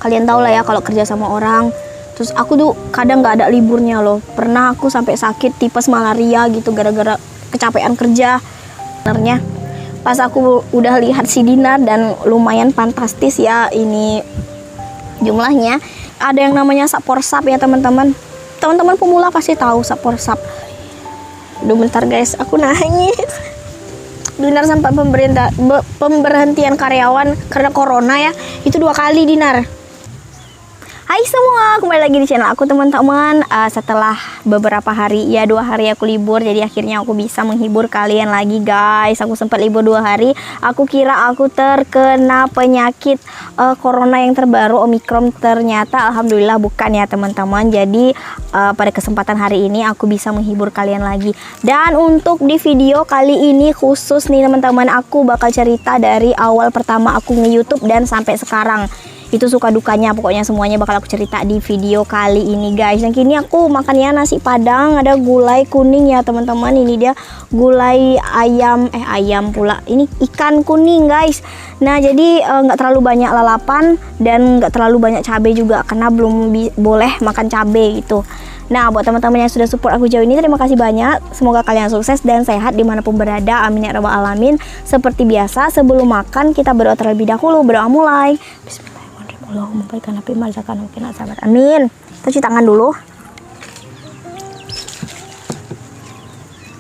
Kalian tahu lah ya kalau kerja sama orang. Terus aku tuh kadang nggak ada liburnya loh. Pernah aku sampai sakit tipes malaria gitu gara-gara kecapean kerja. Sebenarnya pas aku udah lihat si Dinar dan lumayan fantastis ya ini jumlahnya. Ada yang namanya saporsap ya teman-teman. Teman-teman pemula pasti tahu saporsap. Aduh bentar guys, aku nangis. Dinar sampai pemberhentian karyawan karena corona ya. Itu 2 kali Dinar. Hai semua, kembali lagi di channel aku teman-teman. Setelah beberapa hari, ya 2 hari aku libur, jadi akhirnya aku bisa menghibur kalian lagi guys. Aku sempat libur 2 hari. Aku kira aku terkena penyakit corona yang terbaru Omicron, ternyata alhamdulillah bukan ya teman-teman. Jadi pada kesempatan hari ini aku bisa menghibur kalian lagi. Dan untuk di video kali ini khusus nih teman-teman, aku bakal cerita dari awal pertama aku nge-YouTube dan sampai sekarang. Itu suka dukanya, pokoknya semuanya bakal aku cerita di video kali ini guys. Yang kini aku makannya nasi padang, ada gulai kuning ya teman-teman. Ini dia gulai ayam pula. Ini ikan kuning guys. Nah jadi nggak terlalu banyak lalapan dan nggak terlalu banyak cabai juga karena belum boleh makan cabai gitu. Nah buat teman-teman yang sudah support aku jauh ini, terima kasih banyak. Semoga kalian sukses dan sehat dimanapun berada, amin ya rabbal alamin. Seperti biasa sebelum makan kita berdoa terlebih dahulu. Berdoa mulai. Allahumma berikan api mazakan mungkin sabar. Amin. Cuci tangan dulu.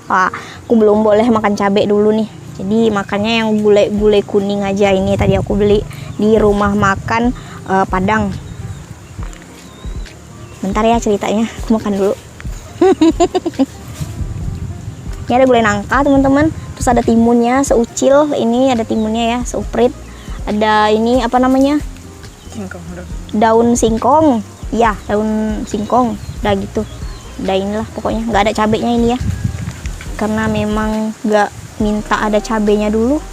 Wah, aku belum boleh makan cabai dulu nih. Jadi makannya yang gulai kuning aja. Ini tadi aku beli di rumah makan Padang. Bentar ya ceritanya. Aku makan dulu. Ini ada gulai nangka teman-teman. Terus ada timunnya seucil. Ini ada timunnya ya, seuprit. Ada ini apa namanya? Daun singkong, ya daun singkong, udah gitu, udah inilah pokoknya nggak ada cabenya ini ya, karena memang nggak minta ada cabenya dulu.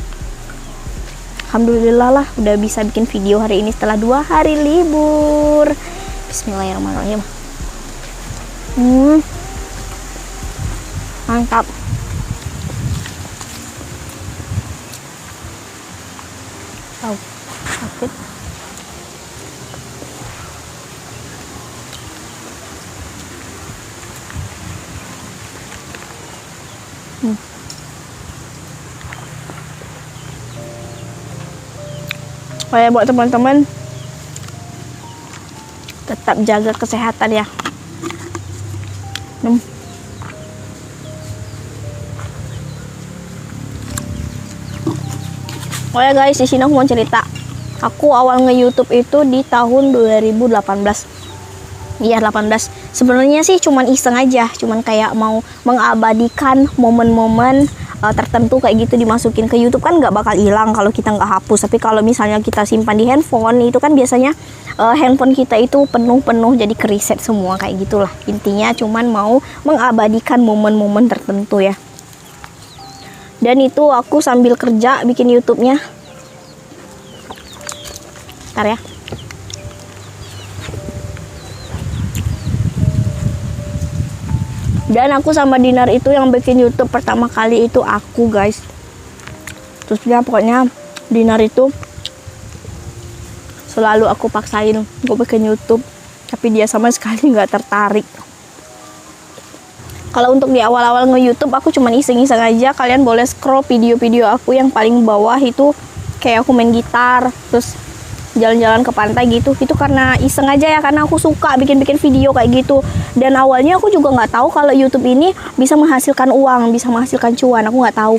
Alhamdulillah lah udah bisa bikin video hari ini setelah 2 hari libur. Bismillahirrahmanirrahim. Mantap. Sakit. Kayak buat teman-teman tetap jaga kesehatan ya. Oh ya guys, di sini aku mau cerita. Aku awal nge-YouTube itu di tahun 2018. Iya 18. Sebenarnya sih cuman iseng aja, cuman kayak mau mengabadikan momen-momen tertentu kayak gitu dimasukin ke YouTube. Kan nggak bakal hilang kalau kita nggak hapus. Tapi kalau misalnya kita simpan di handphone itu kan biasanya handphone kita itu penuh jadi kereset semua kayak gitulah. Intinya cuman mau mengabadikan momen-momen tertentu ya. Dan itu aku sambil kerja bikin YouTube-nya. Bentar ya. Dan aku sama Dinar itu yang bikin YouTube pertama kali itu aku guys. Terus dia pokoknya Dinar itu selalu aku paksain gue bikin YouTube, tapi dia sama sekali nggak tertarik. Kalau untuk di awal-awal nge-YouTube aku cuman iseng-iseng aja. Kalian boleh scroll video-video aku yang paling bawah itu kayak aku main gitar, terus jalan-jalan ke pantai gitu. Itu karena iseng aja ya, karena aku suka bikin-bikin video kayak gitu. Dan awalnya aku juga nggak tahu kalau YouTube ini bisa menghasilkan uang, bisa menghasilkan cuan. Aku nggak tahu.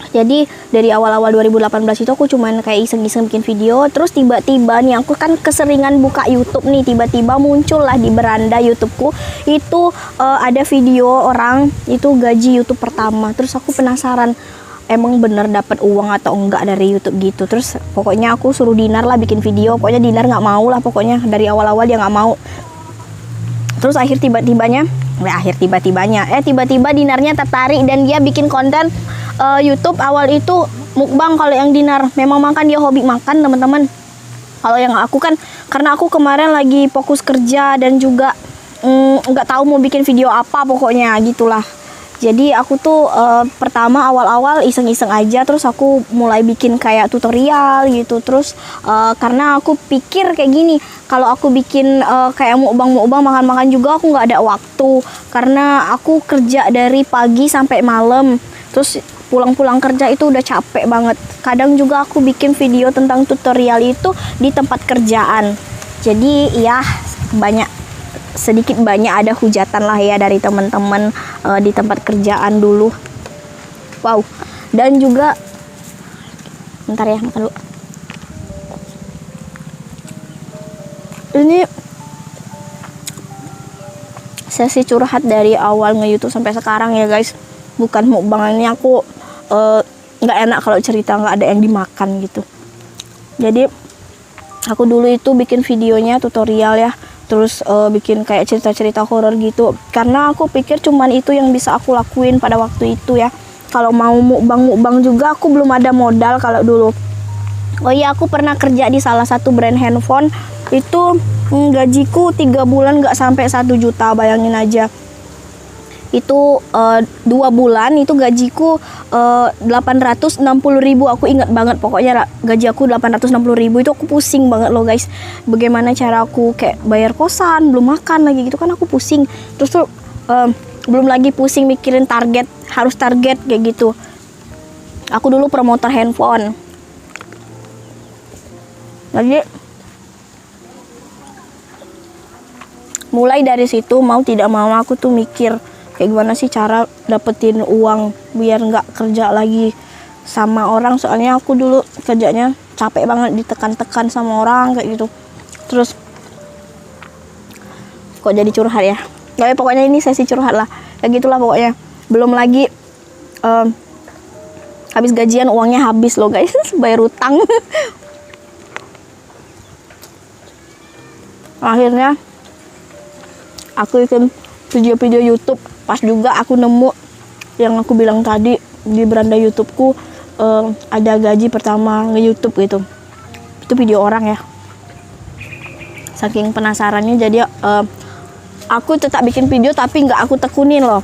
Jadi dari awal-awal 2018 itu aku cuman kayak iseng-iseng bikin video. Terus tiba-tiba nih aku kan keseringan buka YouTube nih, tiba-tiba muncul lah di beranda YouTubeku itu ada video orang itu gaji YouTube pertama. Terus aku penasaran, emang bener dapat uang atau enggak dari YouTube gitu. Terus pokoknya aku suruh Dinar lah bikin video. Pokoknya Dinar nggak mau lah, pokoknya dari awal-awal dia nggak mau. Terus tiba-tiba Dinarnya tertarik dan dia bikin konten YouTube. Awal itu mukbang. Kalau yang Dinar memang makan, dia hobi makan teman-teman. Kalau yang aku kan karena aku kemarin lagi fokus kerja dan juga nggak tahu mau bikin video apa, pokoknya gitulah. Jadi aku tuh pertama awal-awal iseng-iseng aja, terus aku mulai bikin kayak tutorial gitu. Terus karena aku pikir kayak gini, kalau aku bikin kayak mukbang makan-makan juga aku nggak ada waktu, karena aku kerja dari pagi sampai malam. Terus pulang-pulang kerja itu udah capek banget. Kadang juga aku bikin video tentang tutorial itu di tempat kerjaan. Jadi ya sedikit banyak ada hujatan lah ya dari teman-teman di tempat kerjaan dulu. Wow. Dan juga bentar ya, makan dulu. Ini sesi curhat dari awal nge-YouTube sampai sekarang ya guys. Bukan mukbang, ini aku nggak enak kalau cerita nggak ada yang dimakan gitu. Jadi aku dulu itu bikin videonya tutorial ya, terus bikin kayak cerita-cerita horor gitu, karena aku pikir cuman itu yang bisa aku lakuin pada waktu itu ya. Kalau mau mukbang juga aku belum ada modal kalau dulu. Oh iya, aku pernah kerja di salah satu brand handphone itu. Gajiku 3 bulan nggak sampai 1 juta, bayangin aja. Itu 2 bulan itu gajiku 860.000. Aku ingat banget, pokoknya gaji aku 860.000. Itu aku pusing banget loh guys, bagaimana cara aku kayak bayar kosan, belum makan lagi gitu kan, aku pusing. Terus tuh belum lagi pusing mikirin harus target kayak gitu. Aku dulu promotor handphone. Jadi mulai dari situ mau tidak mau aku tuh mikir kayak gimana sih cara dapetin uang biar nggak kerja lagi sama orang. Soalnya aku dulu kerjanya capek banget, ditekan-tekan sama orang kayak gitu. Terus kok jadi curhat ya, nggak ya, pokoknya ini sesi curhat lah kayak gitulah pokoknya. Belum lagi habis gajian uangnya habis loh guys bayar utang. Akhirnya aku bikin video-video YouTube. Pas juga aku nemu yang aku bilang tadi, di beranda YouTubeku ada gaji pertama nge-YouTube gitu. Itu video orang ya. Saking penasarannya jadi aku tetap bikin video tapi nggak aku tekunin loh.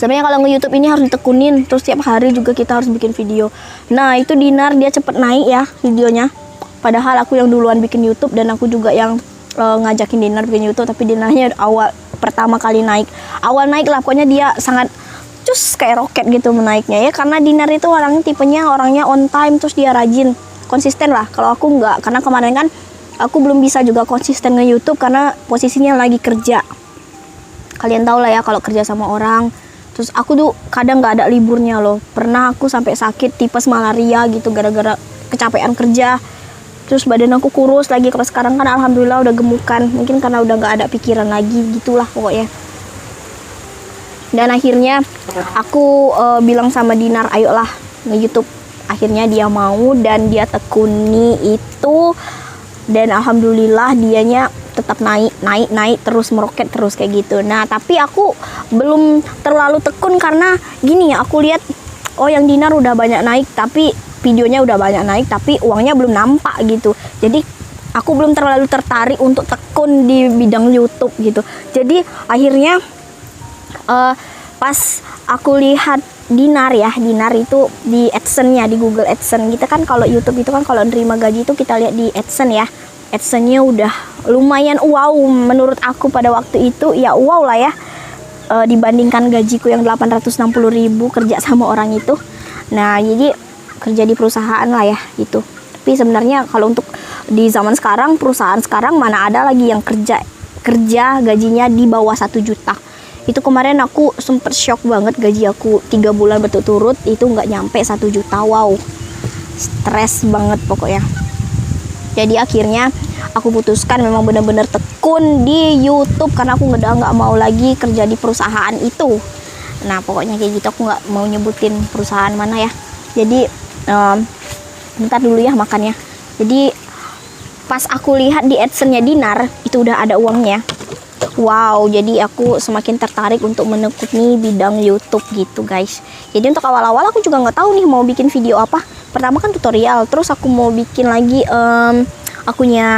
Sebenarnya kalau nge-YouTube ini harus ditekunin, terus tiap hari juga kita harus bikin video. Nah itu Dinar, dia cepet naik ya videonya. Padahal aku yang duluan bikin YouTube dan aku juga yang ngajakin Dinar bikin YouTube, tapi Dinarnya pertama kali naik. Awal naik lah, pokoknya dia sangat cus kayak roket gitu menaiknya ya, karena Dinar itu orangnya on time, terus dia rajin, konsisten lah. Kalau aku nggak, karena kemarin kan aku belum bisa juga konsisten nge-YouTube karena posisinya lagi kerja. Kalian tahu lah ya kalau kerja sama orang. Terus aku tuh kadang nggak ada liburnya loh. Pernah aku sampai sakit tipes malaria gitu gara-gara kecapean kerja. Terus badan aku kurus lagi. Kalau sekarang kan alhamdulillah udah gemukan. Mungkin karena udah nggak ada pikiran lagi gitulah pokoknya. Dan akhirnya aku bilang sama Dinar, ayolah nge-YouTube. Akhirnya dia mau dan dia tekuni itu. Dan alhamdulillah dianya tetap naik terus, meroket terus kayak gitu. Nah tapi aku belum terlalu tekun karena gini ya, aku lihat oh yang Dinar udah banyak naik tapi videonya udah banyak naik tapi uangnya belum nampak gitu. Jadi aku belum terlalu tertarik untuk tekun di bidang YouTube gitu. Jadi akhirnya pas aku lihat Dinar itu di AdSense-nya, di Google AdSense gitu kan. Kalau YouTube itu kan kalau nerima gaji itu kita lihat di AdSense ya. AdSense-nya udah lumayan wow menurut aku pada waktu itu, ya wow lah ya, dibandingkan gajiku yang 860.000 kerja sama orang itu. Nah jadi kerja di perusahaan lah ya gitu. Tapi sebenarnya kalau untuk di zaman sekarang, perusahaan sekarang mana ada lagi yang kerja gajinya di bawah 1 juta. Itu kemarin aku sempet shock banget, gaji aku 3 bulan berturut-turut itu nggak nyampe 1 juta. Wow, stres banget pokoknya. Jadi akhirnya aku putuskan memang benar-benar tekun di YouTube karena aku nggak mau lagi kerja di perusahaan itu. Nah pokoknya kayak gitu, aku nggak mau nyebutin perusahaan mana ya. Jadi bentar dulu ya makannya. Jadi pas aku lihat di AdSense-nya Dinar itu udah ada uangnya. Wow, jadi aku semakin tertarik untuk menekuni bidang YouTube gitu guys. Jadi untuk awal-awal aku juga nggak tahu nih mau bikin video apa. Pertama kan tutorial, terus aku mau bikin lagi akunya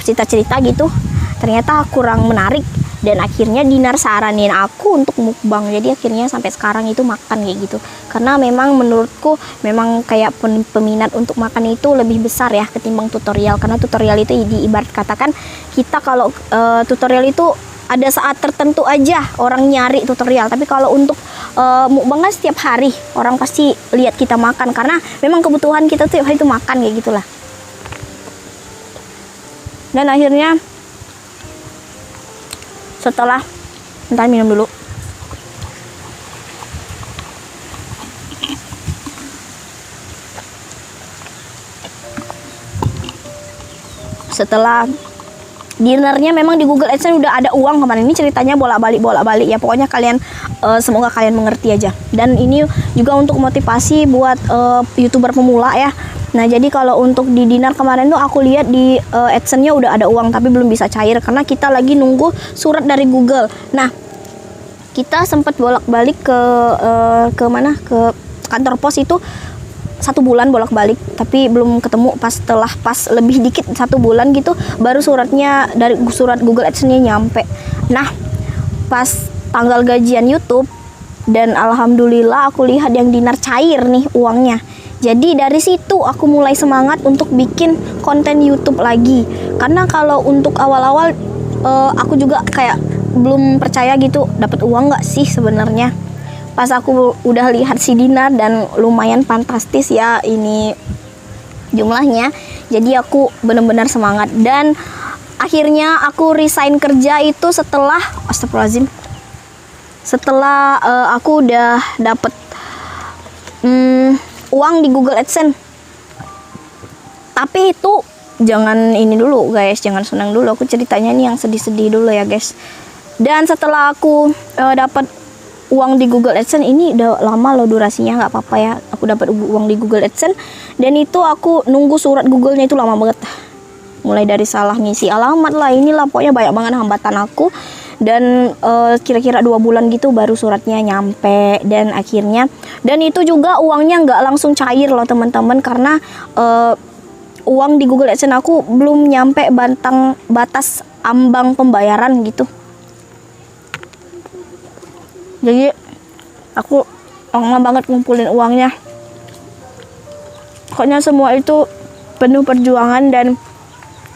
cerita-cerita gitu. Ternyata kurang menarik. Dan akhirnya Dinar saranin aku untuk mukbang. Jadi akhirnya sampai sekarang itu makan kayak gitu. Karena memang menurutku memang kayak peminat untuk makan itu lebih besar ya ketimbang tutorial. Karena tutorial itu diibarat katakan kita kalau tutorial itu ada saat tertentu aja orang nyari tutorial. Tapi kalau untuk mukbang kan setiap hari orang pasti lihat kita makan. Karena memang kebutuhan kita setiap hari itu makan kayak gitulah. Dan akhirnya setelah bentar minum dulu. Setelah dinernya memang di Google AdSense udah ada uang kemarin. Ini ceritanya bolak-balik ya. Pokoknya kalian semoga kalian mengerti aja. Dan ini juga untuk motivasi buat YouTuber pemula ya. Nah, jadi kalau untuk di Dinar kemarin tuh aku lihat di AdSense-nya udah ada uang tapi belum bisa cair karena kita lagi nunggu surat dari Google. Nah, kita sempat bolak-balik ke mana? Ke kantor pos itu 1 bulan bolak-balik tapi belum ketemu. Pas lebih dikit 1 bulan gitu baru suratnya dari surat Google AdSense-nya nyampe. Nah, pas tanggal gajian YouTube dan alhamdulillah aku lihat yang Dinar cair nih uangnya. Jadi dari situ aku mulai semangat untuk bikin konten YouTube lagi. Karena kalau untuk awal-awal aku juga kayak belum percaya gitu dapat uang nggak sih sebenarnya. Pas aku udah lihat si Dinar dan lumayan fantastis ya ini jumlahnya. Jadi aku benar-benar semangat dan akhirnya aku resign kerja itu setelah astagfirullahaladzim. Setelah aku udah dapet uang di Google AdSense. Tapi itu jangan ini dulu guys, jangan senang dulu. Aku ceritanya nih yang sedih-sedih dulu ya guys. Dan setelah aku dapat uang di Google AdSense, ini udah lama loh durasinya, nggak apa-apa ya. Aku dapat uang di Google AdSense dan itu aku nunggu surat Google-nya itu lama banget. Mulai dari salah ngisi alamat lah, inilah pokoknya banyak banget hambatan aku. Dan kira-kira 2 bulan gitu baru suratnya nyampe. Dan akhirnya, dan itu juga uangnya nggak langsung cair loh teman-teman, karena uang di Google AdSense aku belum nyampe batas ambang pembayaran gitu. Jadi aku lama banget ngumpulin uangnya. Pokoknya semua itu penuh perjuangan dan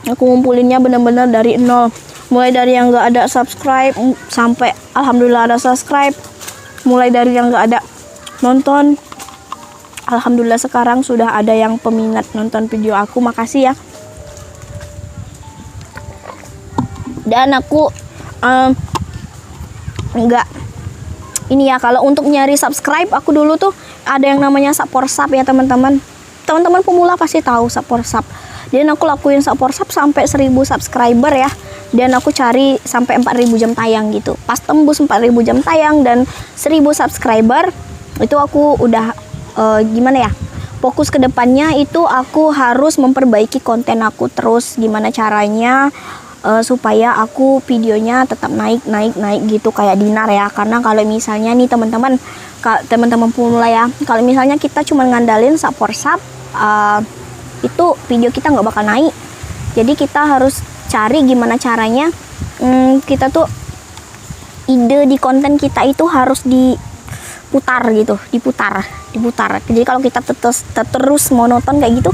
aku ngumpulinnya benar-benar dari nol. Mulai dari yang nggak ada subscribe sampai alhamdulillah ada subscribe. Mulai dari yang nggak ada nonton, alhamdulillah sekarang sudah ada yang peminat nonton video aku. Makasih ya. Dan aku nggak ini ya, kalau untuk nyari subscribe aku dulu tuh ada yang namanya Saporsap ya teman-teman. Teman-teman pemula pasti tahu Saporsap. Dan aku lakuin Saporsap sampai 1000 subscriber ya. Dan aku cari sampai 4000 jam tayang gitu. Pas tembus 4000 jam tayang dan 1000 subscriber, itu aku udah gimana ya? Fokus ke depannya itu aku harus memperbaiki konten aku terus. Gimana caranya supaya aku videonya tetap naik gitu kayak Dinar ya. Karena kalau misalnya nih teman-teman pemula ya, kalau misalnya kita cuma ngandalin Saporsap, itu video kita nggak bakal naik. Jadi kita harus cari gimana caranya kita tuh ide di konten kita itu harus diputar gitu, diputar. Jadi kalau kita terus monoton kayak gitu,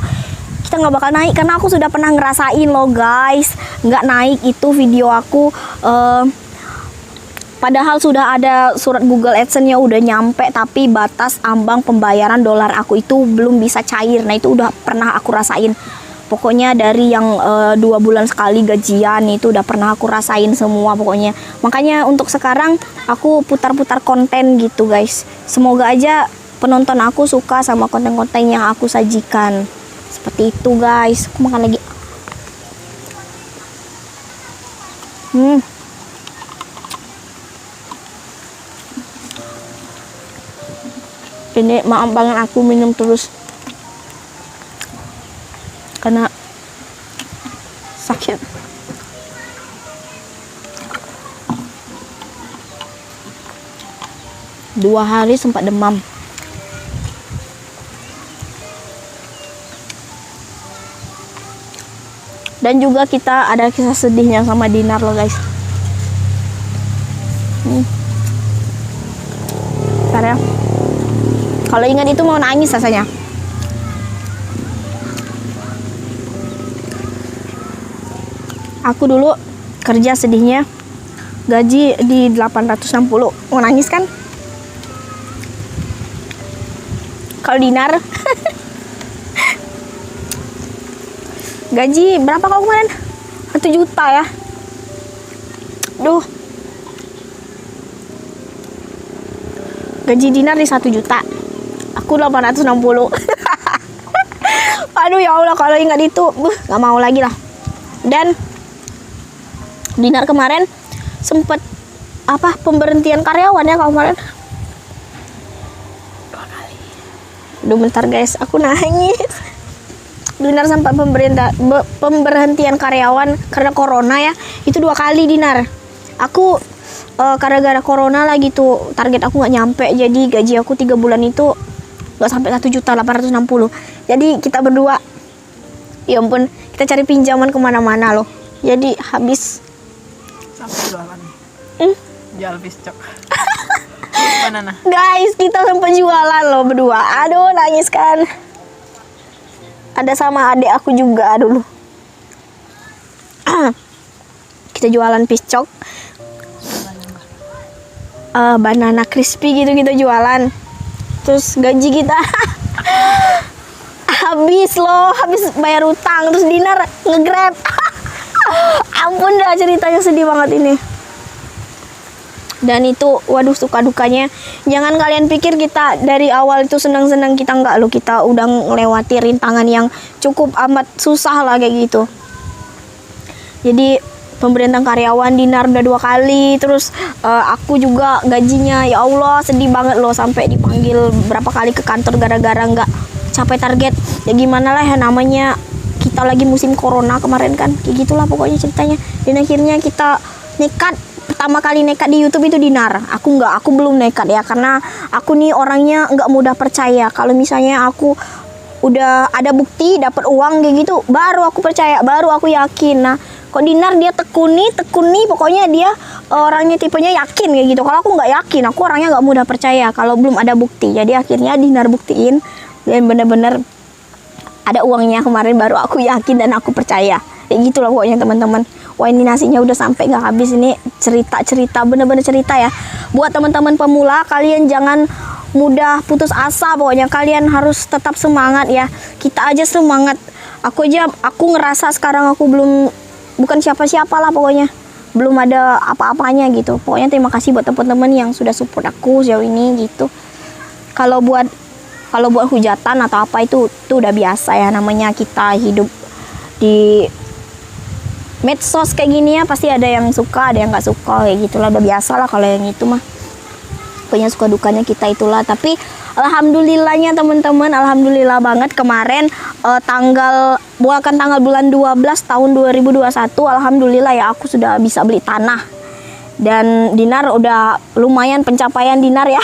kita nggak bakal naik. Karena aku sudah pernah ngerasain loh guys, nggak naik itu video aku. Padahal sudah ada surat Google AdSense-nya udah nyampe, tapi batas ambang pembayaran dolar aku itu belum bisa cair. Nah itu udah pernah aku rasain. Pokoknya dari yang 2 bulan sekali gajian itu udah pernah aku rasain semua pokoknya. Makanya untuk sekarang aku putar-putar konten gitu guys. Semoga aja penonton aku suka sama konten-konten yang aku sajikan. Seperti itu guys. Aku makan lagi. Ini maaf banget aku minum terus karena sakit. Dua hari sempat demam. Dan juga kita ada kisah sedihnya sama Dinar loh guys. Bentar ya. Kalau ingat itu mau nangis rasanya. Aku dulu kerja sedihnya gaji di 860. Mau nangis kan? Kalau Dinar gaji berapa kau kemarin? 1 juta ya. Duh. Gaji Dinar di 1 juta. Aku 860. Aduh ya Allah, kalau ingat itu, gak mau lagi lah. Dan Dinar kemarin sempet pemberhentian karyawan ya kau kemarin. 2 kali. Duh bentar guys, aku nangis. Dinar sampai pemberhentian karyawan karena corona ya. Itu 2 kali Dinar. Aku gara-gara corona lagi tuh target aku nggak nyampe. Jadi gaji aku 3 bulan itu nggak sampai 1.860.000. Jadi kita berdua, ya ampun, kita cari pinjaman kemana-mana loh. Jadi habis. Sampai jualan. Jual piscok. Banana. Guys, kita sampai jualan loh berdua. Aduh, nangis kan. Ada sama adik aku juga dulu. Kita jualan piscok. Banana crispy gitu kita jualan. Terus gaji kita habis bayar utang. Terus Dinar nge-grab. Ampun dah, ceritanya sedih banget ini. Dan itu, waduh, suka dukanya. Jangan kalian pikir kita dari awal itu senang-senang, kita enggak loh. Kita udah ngelewati rintangan yang cukup amat susah lah kayak gitu. Jadi pemberhentian karyawan Dinar udah 2 kali. Terus aku juga gajinya, ya Allah, sedih banget loh. Sampai dipanggil berapa kali ke kantor gara-gara nggak capai target. Ya gimana lah ya, namanya kita lagi musim corona kemarin kan. Kayak gitulah pokoknya ceritanya. Dan akhirnya kita nekat. Pertama kali nekat di YouTube itu Dinar. Aku belum nekat ya, karena aku nih orangnya nggak mudah percaya. Kalau misalnya aku udah ada bukti dapat uang kayak gitu, baru aku percaya, baru aku yakin. Nah, kok Dinar dia tekuni, pokoknya dia orangnya tipenya yakin kayak gitu. Kalau aku nggak yakin, aku orangnya nggak mudah percaya kalau belum ada bukti. Jadi akhirnya Dinar buktiin dan bener-bener ada uangnya kemarin, baru aku yakin dan aku percaya. Kayak gitulah pokoknya teman-teman. Wah, ini nasinya udah sampai nggak habis. Ini cerita bener-bener cerita ya. Buat teman-teman pemula, kalian jangan mudah putus asa. Pokoknya kalian harus tetap semangat ya. Kita aja semangat. Aku ngerasa sekarang aku bukan siapa-siapa lah pokoknya. Belum ada apa-apanya gitu. Pokoknya terima kasih buat teman-teman yang sudah support aku sejauh ini gitu. Kalau buat hujatan atau apa itu udah biasa ya, namanya kita hidup di medsos kayak gini ya, pasti ada yang suka, ada yang nggak suka, kayak gitulah, udah biasa lah kalau yang itu mah. Pokoknya suka dukanya kita itulah. Tapi alhamdulillahnya teman-teman, alhamdulillah banget kemarin tanggal bulan 12 tahun 2021, alhamdulillah ya aku sudah bisa beli tanah. Dan Dinar udah lumayan pencapaian Dinar ya.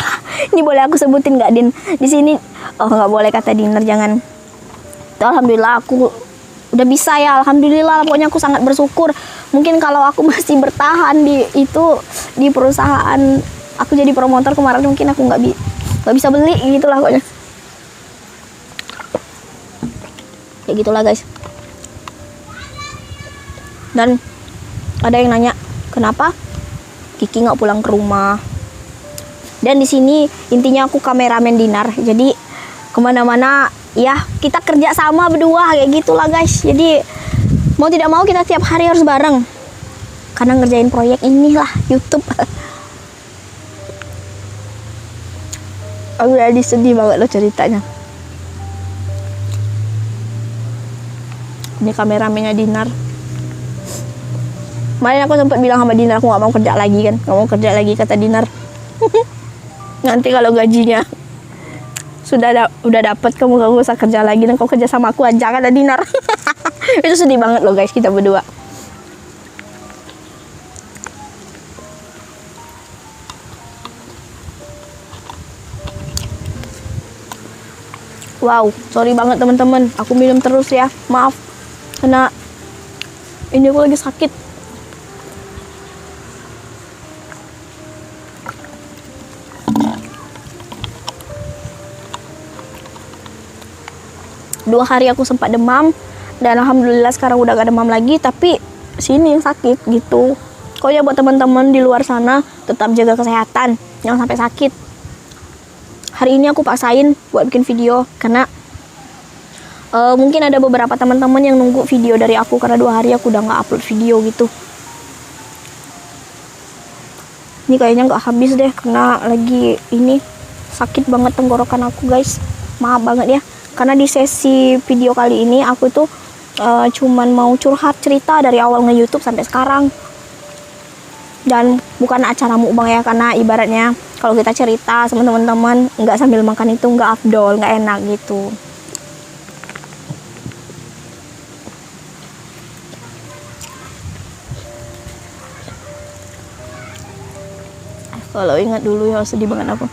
Ini boleh aku sebutin nggak, Din? Di sini nggak boleh kata Dinar, jangan. Itu alhamdulillah aku udah bisa ya, alhamdulillah. Pokoknya aku sangat bersyukur. Mungkin kalau aku masih bertahan di perusahaan aku jadi promotor kemarin, mungkin aku nggak bisa beli gitulah pokoknya. Kayak gitulah guys. Dan ada yang nanya kenapa Kiki nggak pulang ke rumah. Dan di sini intinya aku kameramen Dinar, jadi kemana-mana ya kita kerja sama berdua kayak gitulah guys. Jadi mau tidak mau kita tiap hari harus bareng karena ngerjain proyek inilah YouTube. Aku udah sedih banget loh ceritanya. Ini kameramennya Dinar. Kemarin aku sempat bilang sama Dinar aku nggak mau kerja lagi kan, nggak mau kerja lagi kata Dinar. Nanti kalau gajinya udah dapat, kamu gak usah kerja lagi dan kau kerja sama aku aja kata Dinar. Itu sedih banget loh guys, kita berdua. Wow, sorry banget teman-teman, aku minum terus ya, maaf karena ini aku lagi sakit. 2 hari aku sempat demam, dan alhamdulillah sekarang udah gak demam lagi, tapi sini yang sakit gitu. Pokoknya buat teman-teman di luar sana tetap jaga kesehatan, jangan sampai sakit. Hari ini aku paksain buat bikin video karena mungkin ada beberapa teman-teman yang nunggu video dari aku karena 2 hari aku udah nggak upload video gitu. Ini kayaknya nggak habis deh karena lagi ini sakit banget tenggorokan aku guys. Maaf banget ya, karena di sesi video kali ini aku tuh cuman mau curhat cerita dari awal nge-YouTube sampai sekarang. Dan bukan acara mukbang ya, karena ibaratnya kalau kita cerita sama teman-teman nggak sambil makan itu nggak afdol, nggak enak gitu. Kalau ingat dulu ya sedih banget aku.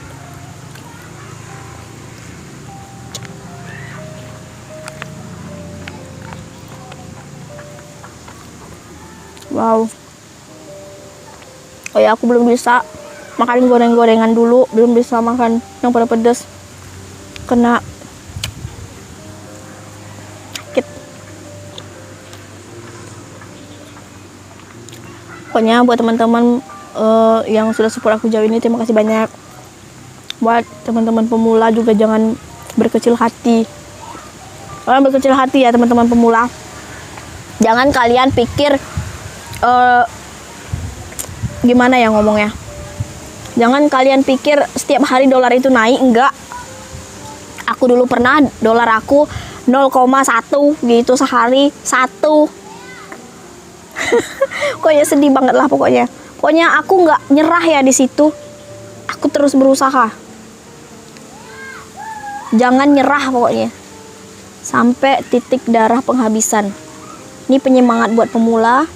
Wow. Oh ya, aku belum bisa makan goreng-gorengan dulu, belum bisa makan yang pada pedas kena sakit. Pokoknya buat teman-teman yang sudah support aku jauh ini, terima kasih banyak. Buat teman-teman pemula juga jangan berkecil hati. Jangan berkecil hati ya teman-teman pemula. Jangan kalian pikir gimana ya ngomongnya. Jangan kalian pikir setiap hari dolar itu naik, enggak. Aku dulu pernah dolar aku 0,1 gitu sehari, 1. Pokoknya sedih banget lah pokoknya. Pokoknya aku nggak nyerah ya di situ. Aku terus berusaha. Jangan nyerah pokoknya. Sampai titik darah penghabisan. Ini penyemangat buat pemula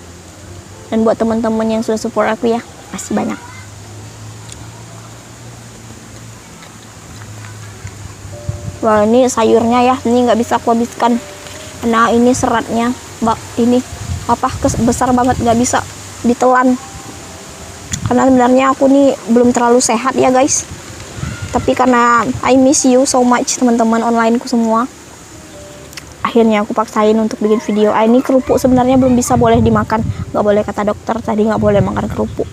dan buat teman-teman yang sudah support aku ya. Makasih banyak. Wah, ini sayurnya ya, ini nggak bisa aku habiskan. Nah, ini seratnya, ini besar banget, nggak bisa ditelan. Karena sebenarnya aku nih belum terlalu sehat ya guys. Tapi karena I miss you so much teman-teman onlineku semua, akhirnya aku paksain untuk bikin video. Ini kerupuk sebenarnya belum bisa boleh dimakan, nggak boleh kata dokter tadi, nggak boleh makan kerupuk.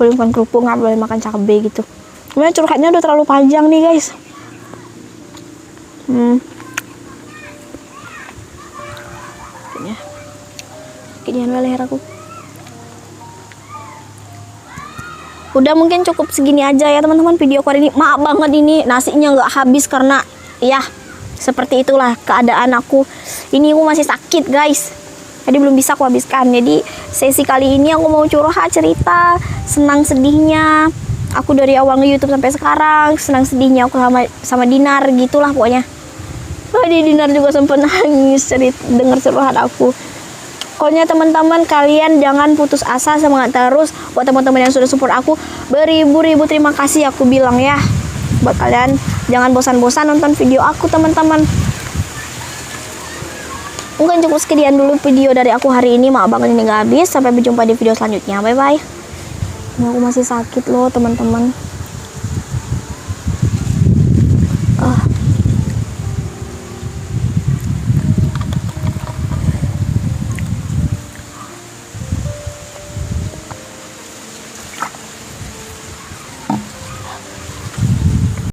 Boleh makan kerupuk, nggak boleh makan cabai gitu. Kemudian curhatnya udah terlalu panjang nih guys. Kayaknya leher aku. Udah mungkin cukup segini aja ya teman-teman video aku hari ini. Maaf banget ini nasinya nggak habis karena ya seperti itulah keadaan aku. Ini aku masih sakit guys. Jadi belum bisa aku habiskan. Jadi sesi kali ini aku mau curhat cerita senang sedihnya aku dari awal nge-YouTube sampai sekarang. Senang sedihnya aku sama Dinar gitulah pokoknya. Di Dinar juga sempat nangis dengar curhat aku. Pokoknya teman-teman kalian jangan putus asa, semangat terus. Buat teman-teman yang sudah support aku, beribu-ribu terima kasih aku bilang ya. Buat kalian jangan bosan-bosan nonton video aku teman-teman. Mungkin cukup sekian dulu video dari aku hari ini. Maaf banget ini gak habis. Sampai berjumpa di video selanjutnya. Bye bye. Aku masih sakit loh teman-teman.